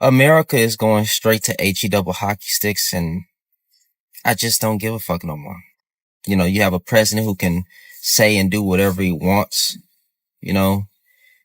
America is going straight to HE double hockey sticks, and I just don't give a fuck no more. You know, you have a president who can say and do whatever he wants. You know,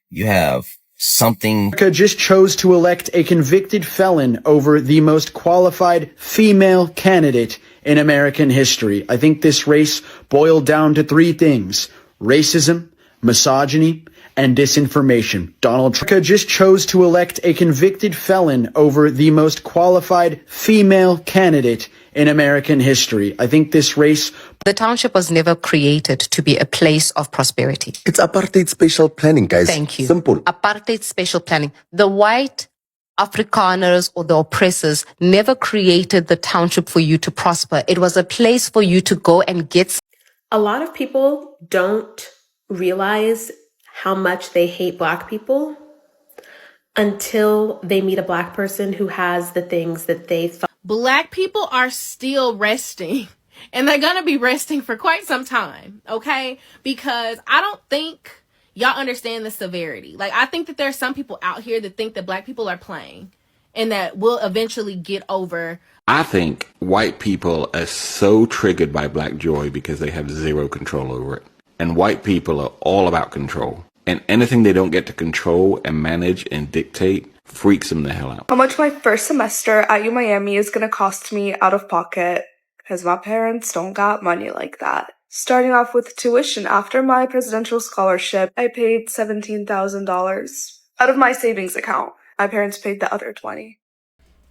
you have something. America just chose to elect a convicted felon over the most qualified female candidate in American history. I think this race boiled down to three things: racism, misogyny, and disinformation. Donald Trump just chose to elect a convicted felon over the most qualified female candidate in American history. I think this race... The township was never created to be a place of prosperity. It's apartheid spatial planning, guys. Thank you. Simple. Apartheid spatial planning. The white Afrikaners or the oppressors never created the township for you to prosper. It was a place for you to go and get. A lot of people don't realize how much they hate Black people until they meet a Black person who has the things that they thought. Black people are still resting, and they're gonna be resting for quite some time, okay? Because I don't think y'all understand the severity. Like, I think that there's some people out here that think that Black people are playing and that we'll eventually get over. I think white people are so triggered by Black joy because they have zero control over it. And white people are all about control. And anything they don't get to control and manage and dictate freaks them the hell out. How much my first semester at UMiami is going to cost me out of pocket, because my parents don't got money like that. Starting off with tuition, after my presidential scholarship, I paid $17,000 out of my savings account. My parents paid the other $20,000.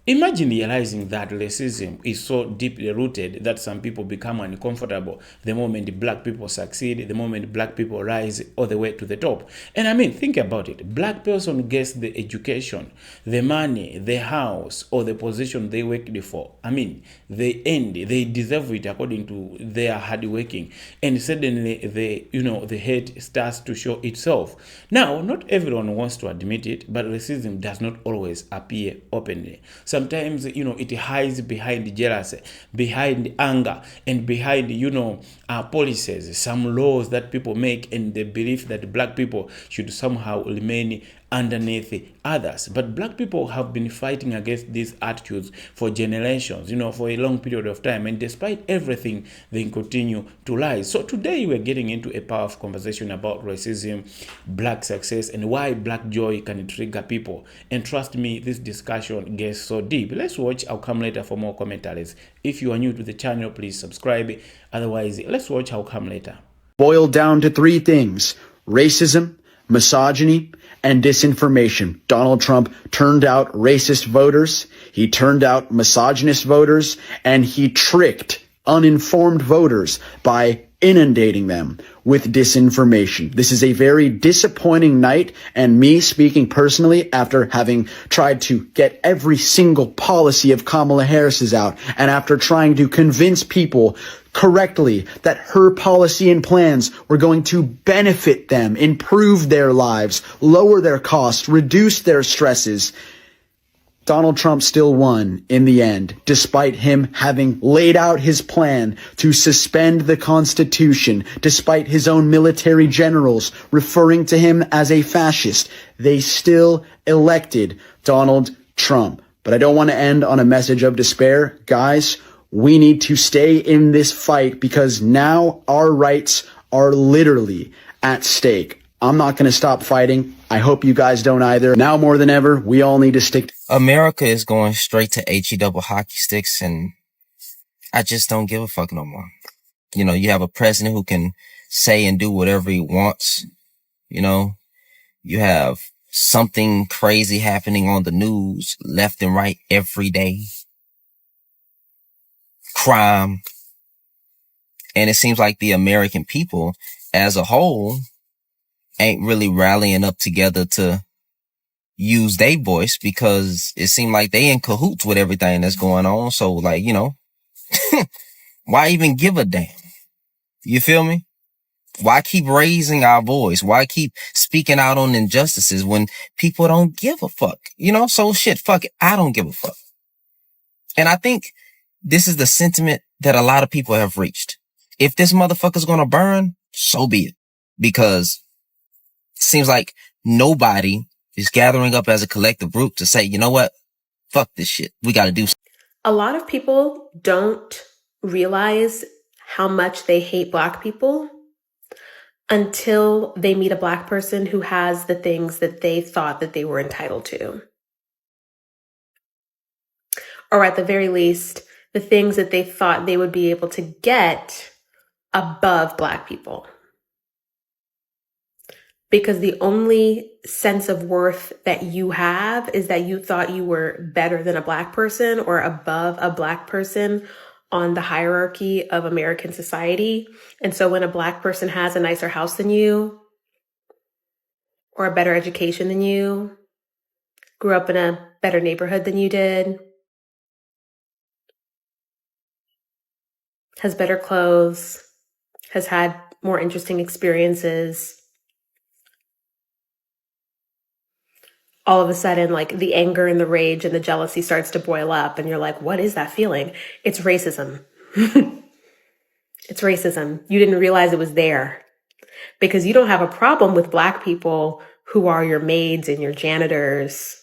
Imagine realizing that racism is so deeply rooted that some people become uncomfortable the moment Black people succeed, the moment Black people rise all the way to the top. And I mean, think about it. Black person gets the education, the money, the house, or the position they worked for. I mean, they deserve it according to their hard working. And suddenly, the hate starts to show itself. Now, not everyone wants to admit it, but racism does not always appear openly. Sometimes, it hides behind jealousy, behind anger, and behind, policies, some laws that people make, and the belief that Black people should somehow remain underneath others. But Black people have been fighting against these attitudes for generations, for a long period of time. And despite everything, they continue to rise. So today we're getting into a powerful conversation about racism, Black success, and why Black joy can trigger people. And trust me, this discussion gets so deep. Let's watch. I'll come later for more commentaries. If you are new to the channel, please subscribe. Otherwise, let's watch. I'll come later. Boiled down to three things: racism, misogyny, and disinformation. Donald Trump turned out racist voters, he turned out misogynist voters, and he tricked uninformed voters by inundating them with disinformation. This is a very disappointing night, and me speaking personally, after having tried to get every single policy of Kamala Harris's out, and after trying to convince people correctly that her policy and plans were going to benefit them, improve their lives, lower their costs, reduce their stresses, Donald Trump still won in the end, despite him having laid out his plan to suspend the Constitution, despite his own military generals referring to him as a fascist. They still elected Donald Trump. But I don't want to end on a message of despair. Guys, we need to stay in this fight because now our rights are literally at stake. I'm not going to stop fighting. I hope you guys don't either. Now more than ever, we all need to stick. America is going straight to HE double hockey sticks, and I just don't give a fuck no more. You have a president who can say and do whatever he wants. You have something crazy happening on the news left and right every day. Crime. And it seems like the American people as a whole ain't really rallying up together to use their voice, because it seemed like they in cahoots with everything that's going on. So why even give a damn? You feel me? Why keep raising our voice? Why keep speaking out on injustices when people don't give a fuck? So shit, fuck it. I don't give a fuck. And I think this is the sentiment that a lot of people have reached. If this motherfucker's gonna burn, so be it. Because it seems like nobody is gathering up as a collective group to say, you know what? Fuck this shit. We gotta do something. A lot of people don't realize how much they hate Black people until they meet a Black person who has the things that they thought that they were entitled to. Or at the very least, the things that they thought they would be able to get above Black people. Because the only sense of worth that you have is that you thought you were better than a Black person or above a Black person on the hierarchy of American society. And so when a Black person has a nicer house than you, or a better education than you, grew up in a better neighborhood than you did, has better clothes, has had more interesting experiences, all of a sudden, like the anger and the rage and the jealousy starts to boil up and you're like, what is that feeling? It's racism. It's racism. You didn't realize it was there because you don't have a problem with Black people who are your maids and your janitors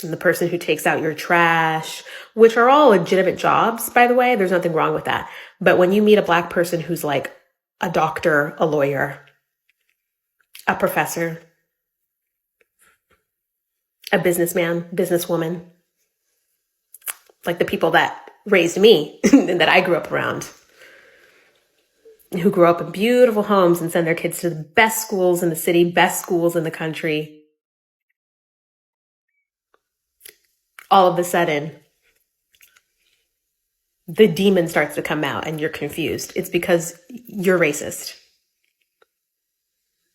and the person who takes out your trash, which are all legitimate jobs, by the way. There's nothing wrong with that. But when you meet a Black person who's like a doctor, a lawyer, a professor, a businessman, businesswoman, like the people that raised me and that I grew up around, who grew up in beautiful homes and send their kids to the best schools in the city, best schools in the country. All of a sudden, the demon starts to come out and you're confused. It's because you're racist.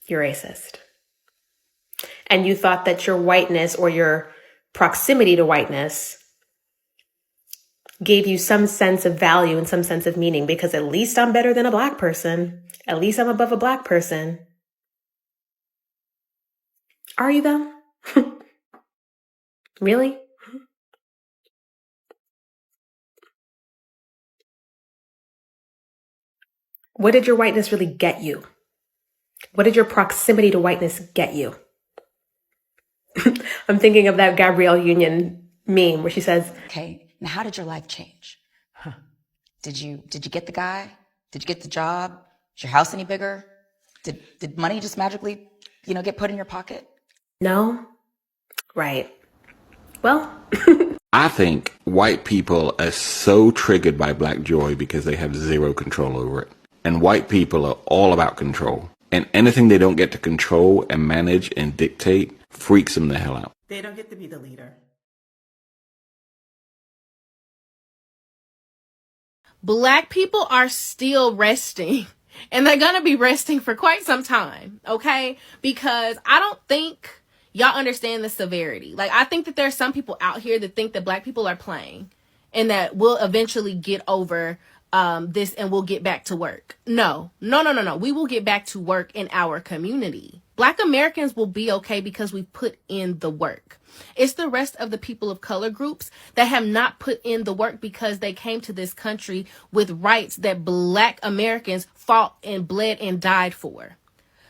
You're racist. And you thought that your whiteness or your proximity to whiteness gave you some sense of value and some sense of meaning because at least I'm better than a Black person. At least I'm above a Black person. Are you though? Really? What did your whiteness really get you? What did your proximity to whiteness get you? I'm thinking of that Gabrielle Union meme where she says, okay, now how did your life change? Did you get the guy? Did you get the job? Is your house any bigger? Did money just magically, get put in your pocket? No. Right. Well, I think white people are so triggered by Black joy because they have zero control over it. And white people are all about control. And anything they don't get to control and manage and dictate freaks them the hell out. They don't get to be the leader. Black people are still resting, and they're going to be resting for quite some time, okay? Because I don't think y'all understand the severity. Like, I think that there's some people out here that think that Black people are playing and that we'll eventually get over this and we'll get back to work. No. We will get back to work in our community. Black Americans will be okay because we put in the work. It's the rest of the people of color groups that have not put in the work because they came to this country with rights that Black Americans fought and bled and died for.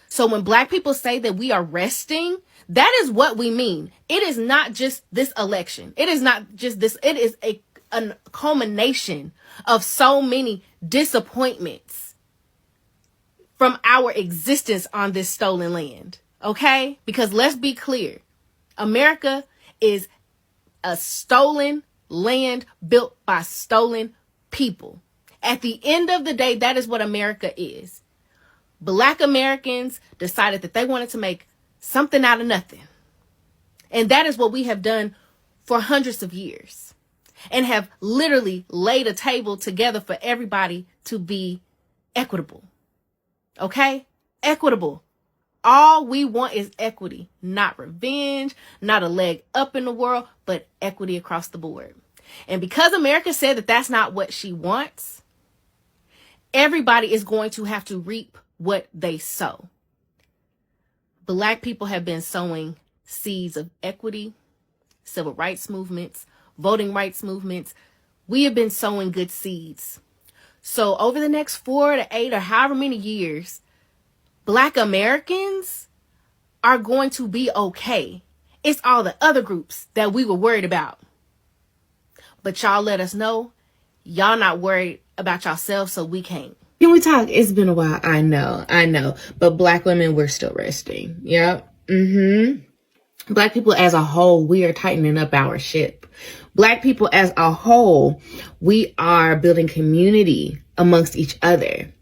So when Black people say that we are resting, that is what we mean. It is not just this election. It is not just this. It is a culmination of so many disappointments from our existence on this stolen land. Okay? Because let's be clear. America is a stolen land built by stolen people. At the end of the day, that is what America is. Black Americans decided that they wanted to make something out of nothing. And that is what we have done for hundreds of years. And have literally laid a table together for everybody to be equitable. Okay? Equitable. All we want is equity, not revenge, not a leg up in the world, but equity across the board. And because America said that that's not what she wants, everybody is going to have to reap what they sow. Black people have been sowing seeds of equity, civil rights movements, voting rights movements. We have been sowing good seeds. So over the next 4 to 8 or however many years, Black Americans are going to be okay. It's all the other groups that we were worried about. But y'all let us know y'all not worried about yourselves, so we can't. Can we talk? It's been a while. I know. But Black women, we're still resting. Yep. Black people as a whole, we are tightening up our ship. Black people as a whole, we are building community amongst each other.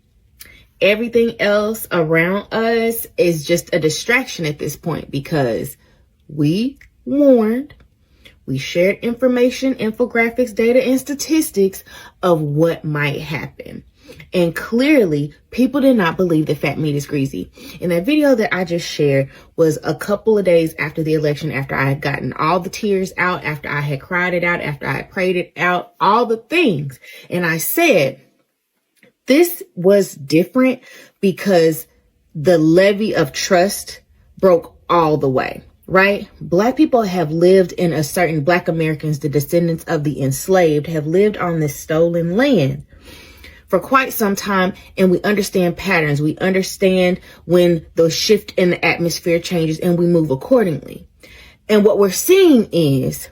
Everything else around us is just a distraction at this point because we warned, we shared information, infographics, data, and statistics of what might happen. And clearly, people did not believe that fat meat is greasy. And that video that I just shared was a couple of days after the election, after I had gotten all the tears out, after I had cried it out, after I had prayed it out, all the things. And I said, this was different because the levee of trust broke all the way, right? Black people have lived in a certain, Black Americans, the descendants of the enslaved, have lived on this stolen land for quite some time, and we understand patterns. We understand when the shift in the atmosphere changes, and we move accordingly. And what we're seeing is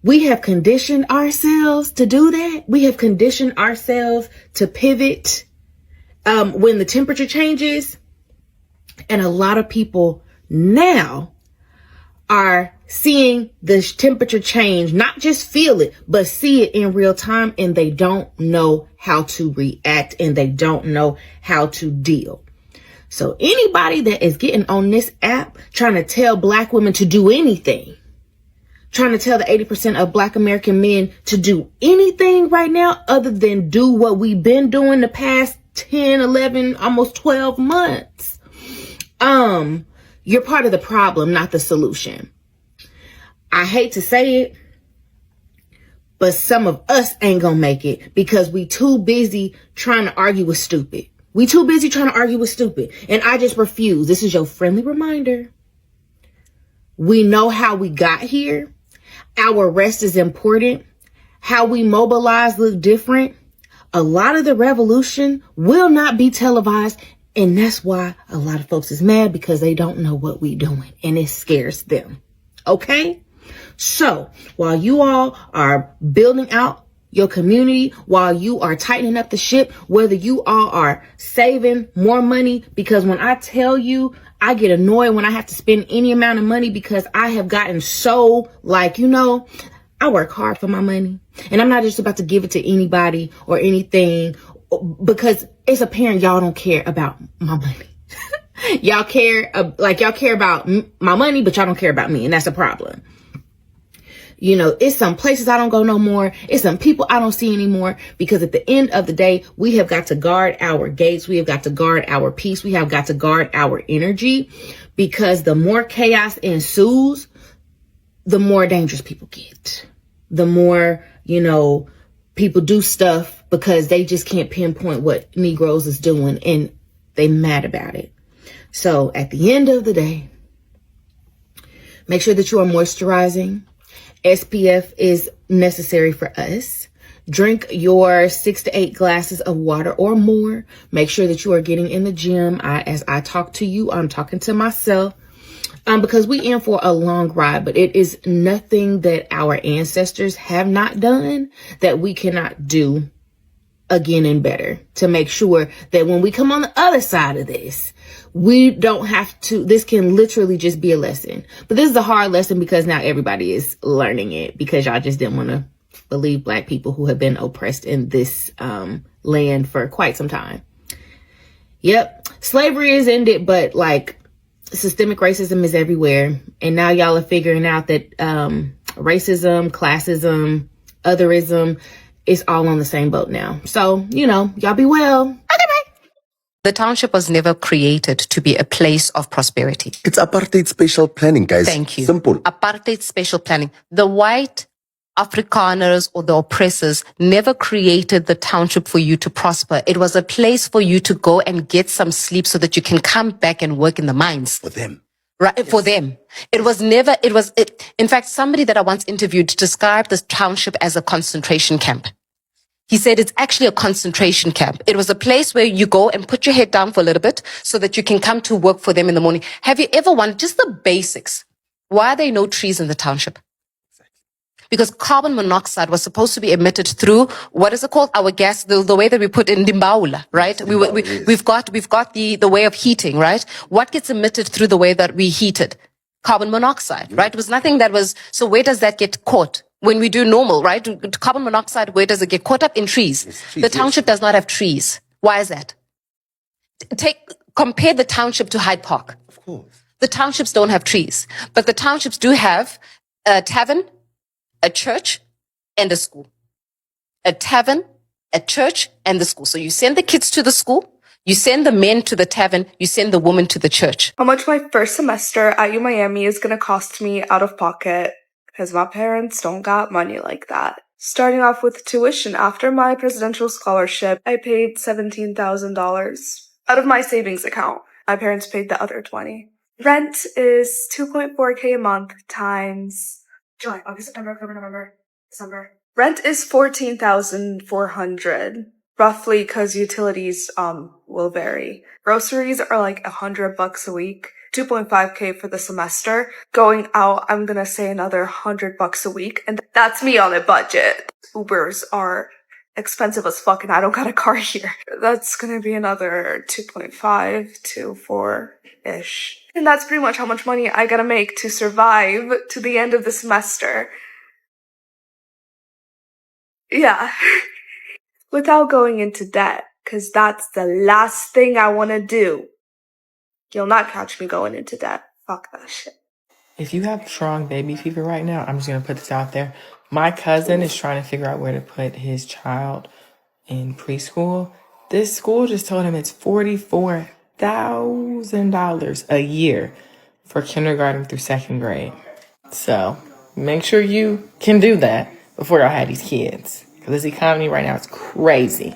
we have conditioned ourselves to do that. We have conditioned ourselves to pivot when the temperature changes. And a lot of people now are seeing the temperature change, not just feel it, but see it in real time, and they don't know how to react and they don't know how to deal. So anybody that is getting on this app trying to tell Black women to do anything, trying to tell the 80% of Black American men to do anything right now other than do what we've been doing the past 10, 11, almost 12 months, you're part of the problem, not the solution. I hate to say it, but some of us ain't gonna make it because we too busy trying to argue with stupid. We too busy trying to argue with stupid. And I just refuse. This is your friendly reminder. We know how we got here. Our rest is important. How we mobilize look different. A lot of the revolution will not be televised. And that's why a lot of folks is mad, because they don't know what we doing and it scares them. Okay? So while you all are building out your community, while you are tightening up the ship, whether you all are saving more money, because when I tell you, I get annoyed when I have to spend any amount of money because I have gotten so I work hard for my money, and I'm not just about to give it to anybody or anything, because it's apparent y'all don't care about my money. Y'all care about my money, but y'all don't care about me. And that's a problem. It's some places I don't go no more. It's some people I don't see anymore, because at the end of the day, we have got to guard our gates. We have got to guard our peace. We have got to guard our energy, because the more chaos ensues, the more dangerous people get. The more, people do stuff because they just can't pinpoint what Negroes is doing and they mad about it. So at the end of the day, make sure that you are moisturizing. SPF is necessary for us. Drink your 6 to 8 glasses of water or more. Make sure that you are getting in the gym. As I talk to you, I'm talking to myself, because we in for a long ride, but it is nothing that our ancestors have not done that we cannot do again and better, to make sure that when we come on the other side of this, we don't have to, this can literally just be a lesson. But this is a hard lesson because now everybody is learning it, because y'all just didn't want to believe Black people who have been oppressed in this land for quite some time. Yep. Slavery is ended, but systemic racism is everywhere. And now y'all are figuring out that racism, classism, otherism is all on the same boat now. So, y'all be well. Okay, bye. The township was never created to be a place of prosperity. It's apartheid spatial planning, guys. Thank you. Simple. Apartheid spatial planning. The white Afrikaners or the oppressors never created the township for you to prosper. It was a place for you to go and get some sleep so that you can come back and work in the mines. For them. Right, yes. For them. In fact, somebody that I once interviewed described this township as a concentration camp. He said it's actually a concentration camp. It was a place where you go and put your head down for a little bit so that you can come to work for them in the morning. Have you ever wondered, just the basics, Why are there no trees in the township? Because carbon monoxide was supposed to be emitted through, what is it called? Our gas, the way that we put in Dimbaula, right? We've got the way of heating, right? What gets emitted through the way that we heated? Carbon monoxide, right? It was nothing that was, so where does that get caught? When we do normal, right? Carbon monoxide, where does it get caught up? In trees. The township does not have trees. Why is that? Compare the township to Hyde Park. Of course. The townships don't have trees, but the townships do have a tavern, a church, and a school. A tavern, a church, and the school. So you send the kids to the school, you send the men to the tavern, you send the women to the church. How much my first semester at UMiami is going to cost me out of pocket, because my parents don't got money like that. Starting off with tuition, after my presidential scholarship, I paid $17,000 out of my savings account. My parents paid the other $20,000. Rent is $2.4K a month times July, August, September, October, November, December. Rent is $14,400, roughly, because utilities will vary. Groceries are like $100 a week. 2.5K for the semester. Going out, I'm gonna say another $100 a week, and that's me on a budget. Ubers are expensive as fuck, and I don't got a car here. That's gonna be another 2.5 to 4-ish. And that's pretty much how much money I gotta make to survive to the end of the semester. Yeah. Without going into debt, because that's the last thing I want to do. You'll not catch me going into debt. Fuck that shit. If you have strong baby fever right now, I'm just going to put this out there. My cousin is trying to figure out where to put his child in preschool. This school just told him it's $44,000 a year for kindergarten through second grade. So make sure you can do that before y'all have these kids. Because this economy right now is crazy.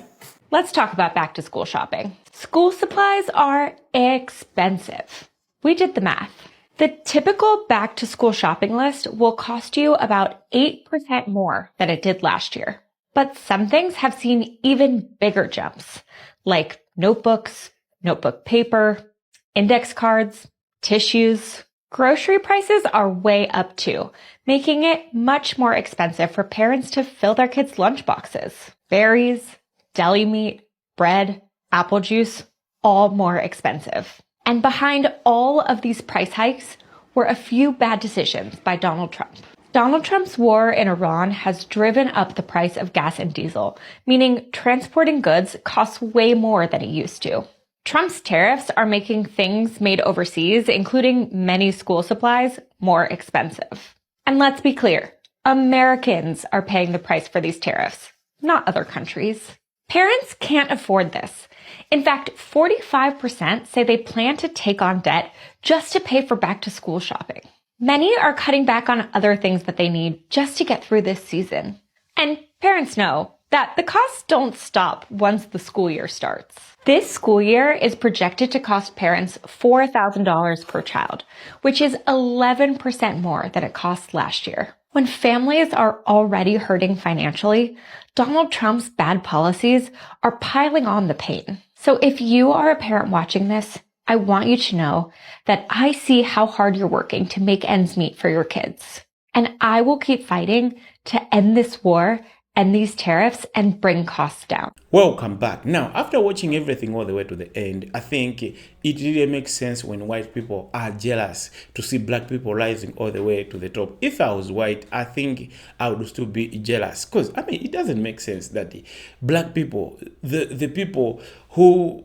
Let's talk about back to school shopping. School supplies are expensive. We did the math. The typical back to school shopping list will cost you about 8% more than it did last year. But some things have seen even bigger jumps, like notebooks, notebook paper, index cards, tissues. Grocery prices are way up too, making it much more expensive for parents to fill their kids' lunchboxes. Berries, deli meat, bread, apple juice, all more expensive. And behind all of these price hikes were a few bad decisions by Donald Trump. Donald Trump's war in Iran has driven up the price of gas and diesel, meaning transporting goods costs way more than it used to. Trump's tariffs are making things made overseas, including many school supplies, more expensive. And let's be clear, Americans are paying the price for these tariffs, not other countries. Parents can't afford this. In fact, 45% say they plan to take on debt just to pay for back-to-school shopping. Many are cutting back on other things that they need just to get through this season. And parents know that the costs don't stop once the school year starts. This school year is projected to cost parents $4,000 per child, which is 11% more than it cost last year. When families are already hurting financially, Donald Trump's bad policies are piling on the pain. So if you are a parent watching this, I want you to know that I see how hard you're working to make ends meet for your kids. And I will keep fighting to end this war, end these tariffs, and bring costs down. Welcome back. Now, after watching everything all the way to the end, I think it really makes sense when white people are jealous to see black people rising all the way to the top. If I was white, I think I would still be jealous. Because, I mean, it doesn't make sense that the black people, the people who,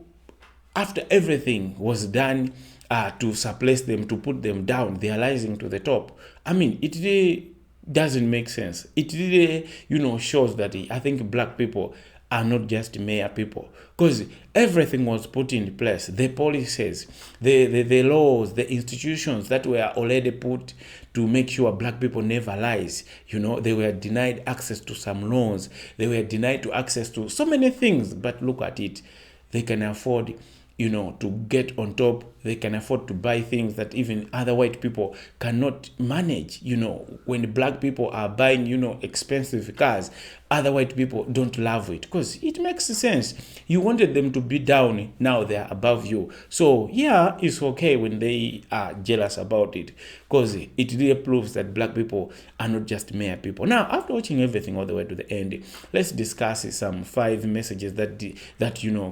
after everything was done to suppress them, to put them down, they are rising to the top. I mean, it really doesn't make sense. It really, shows that I think black people are not just mere people, because everything was put in place. The policies, the laws, the institutions that were already put to make sure black people never rise. They were denied access to some loans. They were denied to access to so many things. But look at it. They can afford to get on top. They can afford to buy things that even other white people cannot manage. When black people are buying, expensive cars, other white people don't love it because it makes sense. You wanted them to be down, now they are above you. So yeah, it's okay when they are jealous about it. because it really proves that black people are not just mere people. Now, after watching everything all the way to the end, let's discuss some 5 messages that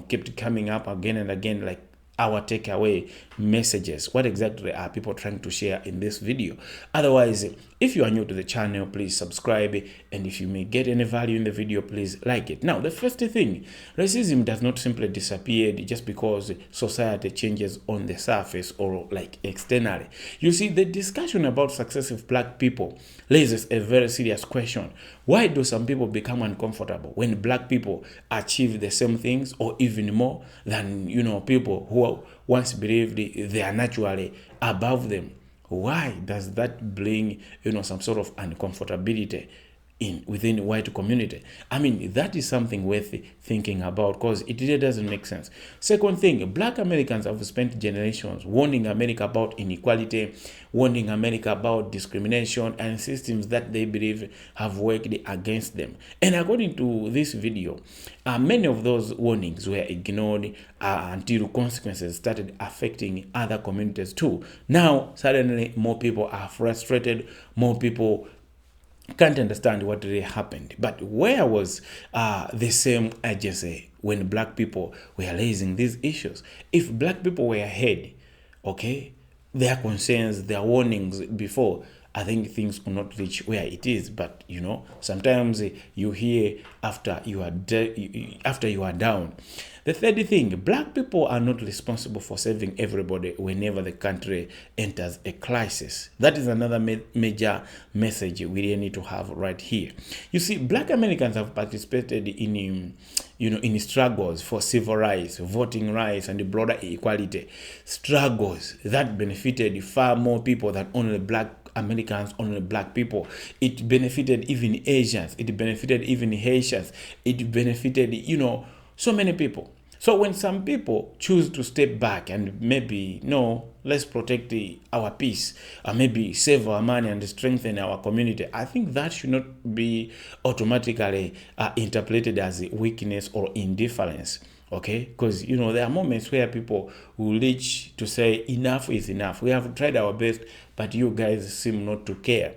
kept coming up again and again, like our takeaway messages. What exactly are people trying to share in this video? Otherwise, if you are new to the channel, please subscribe, and if you may get any value in the video, please like it. Now, the first thing, racism does not simply disappear just because society changes on the surface or like externally. You see, the discussion about successive black people raises a very serious question. Why do some people become uncomfortable when black people achieve the same things or even more than people who once believed they are naturally above them? Why does that bring some sort of uncomfortability within the white community? I mean, that is something worth thinking about, because it really doesn't make sense. Second thing, black Americans have spent generations warning America about inequality, warning America about discrimination and systems that they believe have worked against them. And according to this video, many of those warnings were ignored until consequences started affecting other communities too. Now, suddenly, more people are frustrated, more people can't understand what really happened. But where was the same urgency when black people were raising these issues? If black people were ahead, okay, their concerns, their warnings before, I think things could not reach where it is. But sometimes you hear after you are down. The third thing, black people are not responsible for saving everybody whenever the country enters a crisis. That is another major message we really need to have right here. You see, black Americans have participated in struggles for civil rights, voting rights, and broader equality. Struggles that benefited far more people than only black Americans, only black people. It benefited even Asians. It benefited even Haitians. It benefited, so many people. So when some people choose to step back and maybe, no, let's protect our peace, or maybe save our money and strengthen our community, I think that should not be automatically interpreted as weakness or indifference. Okay, because there are moments where people will reach to say enough is enough. We have tried our best, but you guys seem not to care.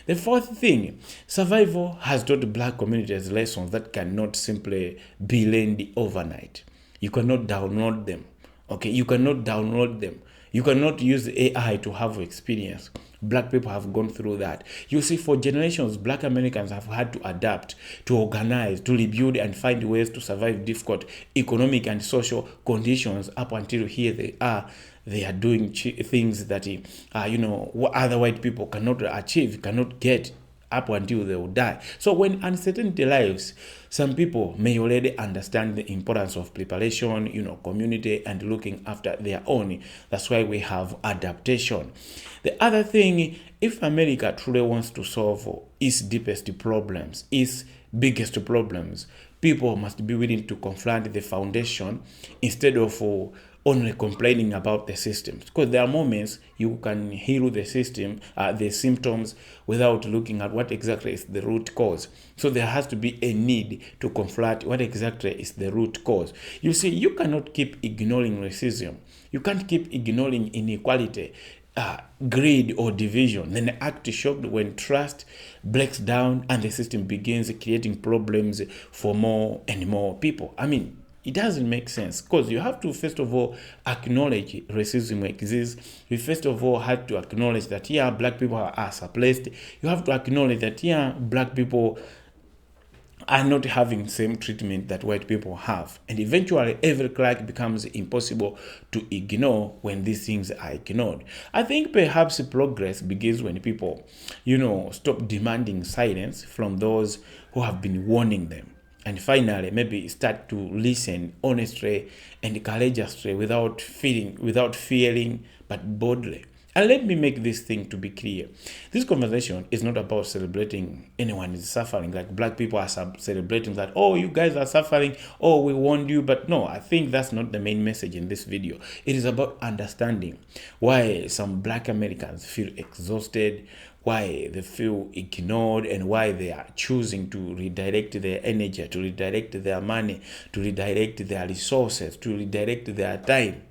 The fourth thing, survival has taught black communities lessons that cannot simply be learned overnight. You cannot download them. Okay, you cannot download them. You cannot use AI to have experience. Black people have gone through that. You see, for generations, black Americans have had to adapt, to organize, to rebuild, and find ways to survive difficult economic and social conditions up until here they are. They are doing things that, other white people cannot achieve, cannot get up until they will die. So when uncertainty arrives, some people may already understand the importance of preparation, community, and looking after their own. That's why we have adaptation. The other thing, if America truly wants to solve its deepest problems, its biggest problems, people must be willing to confront the foundation instead of only complaining about the systems. Because there are moments you can heal the system, the symptoms, without looking at what exactly is the root cause. So there has to be a need to confront what exactly is the root cause. You see, you cannot keep ignoring racism. You can't keep ignoring inequality, greed, or division, then act shocked when trust breaks down and the system begins creating problems for more and more people. I mean, it doesn't make sense, because you have to first of all acknowledge racism exists. You first of all have to acknowledge that black people are suppressed. You have to acknowledge that black people are not having the same treatment that white people have. And eventually every crack becomes impossible to ignore when these things are ignored. I think perhaps progress begins when people, stop demanding silence from those who have been warning them. And finally, maybe start to listen honestly and courageously without fearing, but boldly. And let me make this thing to be clear. This conversation is not about celebrating anyone is suffering. Like black people are celebrating that, oh, you guys are suffering, oh, we warned you. But no, I think that's not the main message in this video. It is about understanding why some black Americans feel exhausted, why they feel ignored, and why they are choosing to redirect their energy, to redirect their money, to redirect their resources, to redirect their time.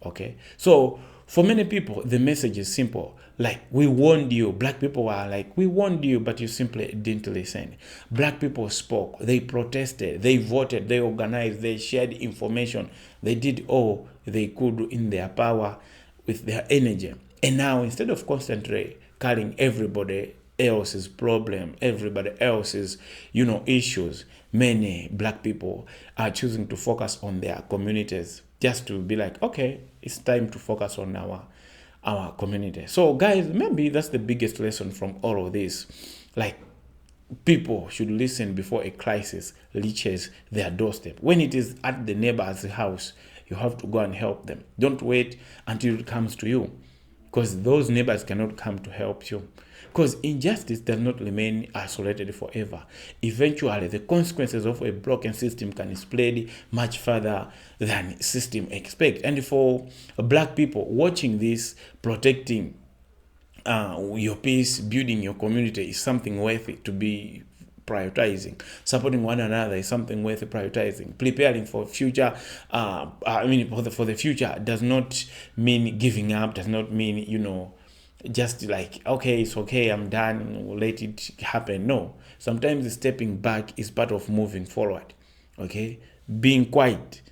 Okay, so for many people, the message is simple. Like, we warned you. Black people were like, we warned you, but you simply didn't listen. Black people spoke. They protested. They voted. They organized. They shared information. They did all they could in their power with their energy. And now, instead of constantly carrying everybody else's problem, everybody else's, issues, many black people are choosing to focus on their communities, just to be like, okay, it's time to focus on our community. So guys, maybe that's the biggest lesson from all of this. Like, people should listen before a crisis reaches their doorstep. When it is at the neighbor's house, you have to go and help them. Don't wait until it comes to you, because those neighbors cannot come to help you. Because injustice does not remain isolated forever. Eventually, the consequences of a broken system can spread much further than system expect. And for black people watching this, protecting your peace, building your community is something worth it to be prioritizing. Supporting one another is something worth prioritizing. Preparing for future, for the future does not mean giving up. Does not mean just like, okay, it's okay, I'm done, let it happen. No, sometimes stepping back is part of moving forward. Okay, being quiet,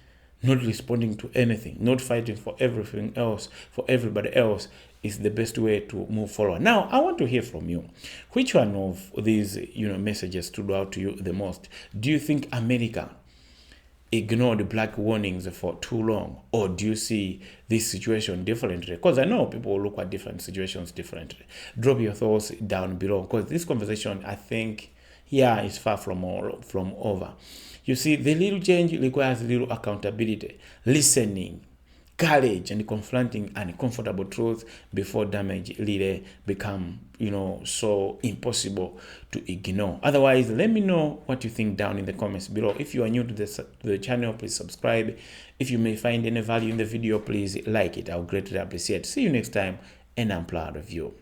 not responding to anything, not fighting for everything else, for everybody else, is the best way to move forward. Now, I want to hear from you. Which one of these, messages stood out to you the most? Do you think America ignored black warnings for too long, or do you see this situation differently? Because I know people look at different situations differently. Drop your thoughts down below, because this conversation, I think, is far from over. You see, the little change requires little accountability, listening, courage, and confronting uncomfortable truths before damage really become so impossible to ignore. Otherwise, let me know what you think down in the comments below. If you are new to the channel, please subscribe. If you may find any value in the video, please like it. I'll greatly appreciate. See you next time, and I'm proud of you.